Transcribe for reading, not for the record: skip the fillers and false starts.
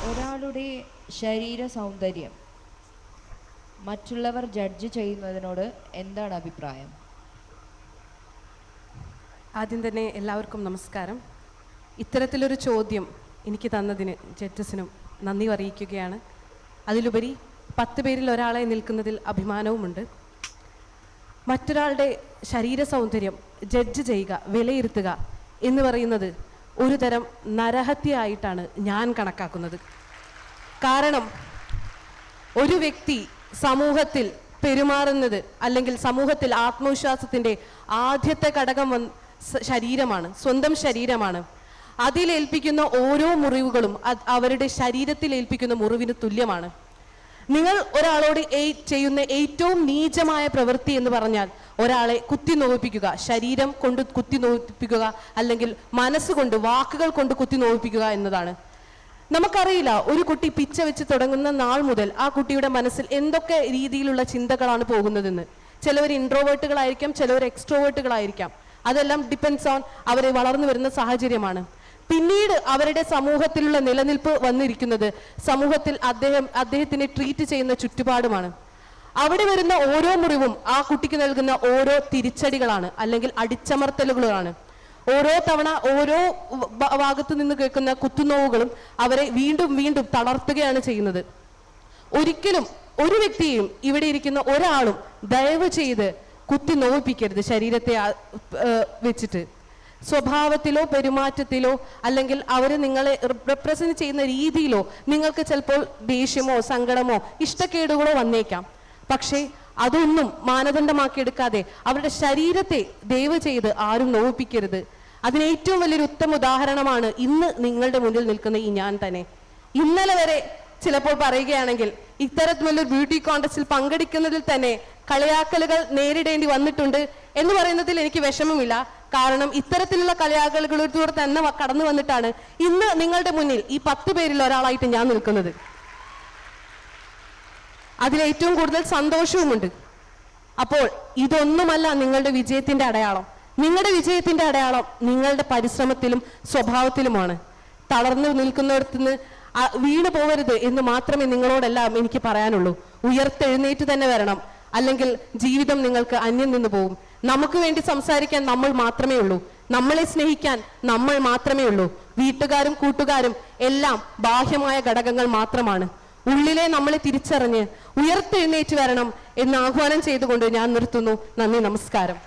ഒരാളുടെ ശരീര സൗന്ദര്യം മറ്റുള്ളവർ ജഡ്ജ് ചെയ്യുന്നതിനോട് എന്താണ് അഭിപ്രായം? ആദ്യം തന്നെ എല്ലാവർക്കും നമസ്കാരം. ഇത്തരത്തിലൊരു ചോദ്യം എനിക്ക് തന്നതിന് ജഡ്ജസിനും നന്ദി അറിയിക്കുകയാണ്. അതിലുപരി 10 പേരിൽ ഒരാളെ നിൽക്കുന്നതിൽ അഭിമാനവുമുണ്ട്. മറ്റൊരാളുടെ ശരീര സൗന്ദര്യം ജഡ്ജ് ചെയ്യുക, വിലയിരുത്തുക എന്ന് പറയുന്നത് ഒരു തരം നരഹത്യയായിട്ടാണ് ഞാൻ കണക്കാക്കുന്നത്. കാരണം ഒരു വ്യക്തി സമൂഹത്തിൽ പെരുമാറുന്നത് അല്ലെങ്കിൽ സമൂഹത്തിൽ ആത്മവിശ്വാസത്തിൻ്റെ ആദ്യത്തെ ഘടകം ശരീരമാണ്, സ്വന്തം ശരീരമാണ്. അതിലേൽപ്പിക്കുന്ന ഓരോ മുറിവുകളും അവരുടെ ശരീരത്തിൽ ഏൽപ്പിക്കുന്ന മുറിവിന് തുല്യമാണ്. നിങ്ങൾ ഒരാളോട് ചെയ്യുന്ന ഏറ്റവും നീചമായ പ്രവൃത്തി എന്ന് പറഞ്ഞാൽ ഒരാളെ കുത്തി നോവിപ്പിക്കുക, ശരീരം കൊണ്ട് കുത്തി നോവിപ്പിക്കുക, അല്ലെങ്കിൽ മനസ്സുകൊണ്ട്, വാക്കുകൾ കൊണ്ട് കുത്തി നോവിപ്പിക്കുക എന്നതാണ്. നമുക്കറിയില്ല ഒരു കുട്ടി പിച്ച വെച്ച് തുടങ്ങുന്ന നാൾ മുതൽ ആ കുട്ടിയുടെ മനസ്സിൽ എന്തൊക്കെ രീതിയിലുള്ള ചിന്തകളാണ് പോകുന്നതെന്ന്. ചിലവർ ഇൻട്രോവേർട്ടുകളായിരിക്കാം, ചിലവർ എക്സ്ട്രോവേർട്ടുകളായിരിക്കാം. അതെല്ലാം ഡിപ്പെൻഡ്സ് ഓൺ അവരെ വളർന്നു വരുന്ന സാഹചര്യമാണ്. പിന്നീട് അവരുടെ സമൂഹത്തിലുള്ള നിലനിൽപ്പ് വന്നിരിക്കുന്നത് സമൂഹത്തിൽ അദ്ദേഹത്തിനെ ട്രീറ്റ് ചെയ്യുന്ന ചുറ്റുപാടുമാണ്. അവിടെ വരുന്ന ഓരോ മുറിവും ആ കുട്ടിക്ക് നൽകുന്ന ഓരോ തിരിച്ചടികളാണ്, അല്ലെങ്കിൽ അടിച്ചമർത്തലുകളാണ്. ഓരോ തവണ ഓരോ ഭാഗത്തു നിന്ന് കേൾക്കുന്ന കുത്തുനോവുകളും അവരെ വീണ്ടും വീണ്ടും തളർത്തുകയാണ് ചെയ്യുന്നത്. ഒരിക്കലും ഒരു വ്യക്തിയും ഇവിടെ ഇരിക്കുന്ന ഒരാളും ദയവ് ചെയ്ത് കുത്തി നോവിപ്പിക്കരുത് ശരീരത്തെ വെച്ചിട്ട്. സ്വഭാവത്തിലോ പെരുമാറ്റത്തിലോ അല്ലെങ്കിൽ അവർ നിങ്ങളെ റെപ്രസെന്റ് ചെയ്യുന്ന രീതിയിലോ നിങ്ങൾക്ക് ചിലപ്പോൾ ദേഷ്യമോ സങ്കടമോ ഇഷ്ടക്കേടുകളോ വന്നേക്കാം. പക്ഷേ അതൊന്നും മാനദണ്ഡമാക്കിയെടുക്കാതെ അവരുടെ ശരീരത്തെ ദയവ് ചെയ്ത് ആരും നോവിപ്പിക്കരുത്. അതിന് ഏറ്റവും വലിയൊരു ഉത്തമ ഉദാഹരണമാണ് ഇന്ന് നിങ്ങളുടെ മുന്നിൽ നിൽക്കുന്ന ഈ ഞാൻ തന്നെ. ഇന്നലെ വരെ ചിലപ്പോൾ പറയുകയാണെങ്കിൽ ഇത്തരത്തിലുള്ളൊരു ബ്യൂട്ടി കോൺടെസ്റ്റിൽ പങ്കെടുക്കുന്നതിൽ തന്നെ കളിയാക്കലുകൾ നേരിടേണ്ടി വന്നിട്ടുണ്ട് എന്ന് പറയുന്നതിൽ എനിക്ക് വിഷമമില്ല. കാരണം ഇത്തരത്തിലുള്ള കളിയാക്കലുകളിലൂടെ തന്നെ കടന്നു വന്നിട്ടാണ് ഇന്ന് നിങ്ങളുടെ മുന്നിൽ ഈ 10 പേരിൽ ഒരാളായിട്ട് ഞാൻ നിൽക്കുന്നത്. അതിലേറ്റവും കൂടുതൽ സന്തോഷവുമുണ്ട്. അപ്പോൾ ഇതൊന്നുമല്ല നിങ്ങളുടെ വിജയത്തിന്റെ അടയാളം. നിങ്ങളുടെ വിജയത്തിന്റെ അടയാളം നിങ്ങളുടെ പരിശ്രമത്തിലും സ്വഭാവത്തിലുമാണ്. തളർന്നു നിൽക്കുന്നിടത്തുനിന്ന് വീണു പോകരുത് എന്ന് മാത്രമേ നിങ്ങളോടെല്ലാം എനിക്ക് പറയാനുള്ളൂ. ഉയർത്തെഴുന്നേറ്റ് തന്നെ വരണം, അല്ലെങ്കിൽ ജീവിതം നിങ്ങൾക്ക് അന്യം നിന്ന് പോകും. നമുക്ക് വേണ്ടി സംസാരിക്കാൻ നമ്മൾ മാത്രമേ ഉള്ളൂ, നമ്മളെ സ്നേഹിക്കാൻ നമ്മൾ മാത്രമേ ഉള്ളൂ. വീട്ടുകാരും കൂട്ടുകാരും എല്ലാം ബാഹ്യമായ ഘടകങ്ങൾ മാത്രമാണ്. ഉള്ളിലെ നമ്മളെ തിരിച്ചറിഞ്ഞ് ഉയർത്തെഴുന്നേറ്റ് വരണം എന്ന് ആഹ്വാനം ചെയ്തുകൊണ്ട് ഞാൻ നിർത്തുന്നു. നന്ദി, നമസ്കാരം.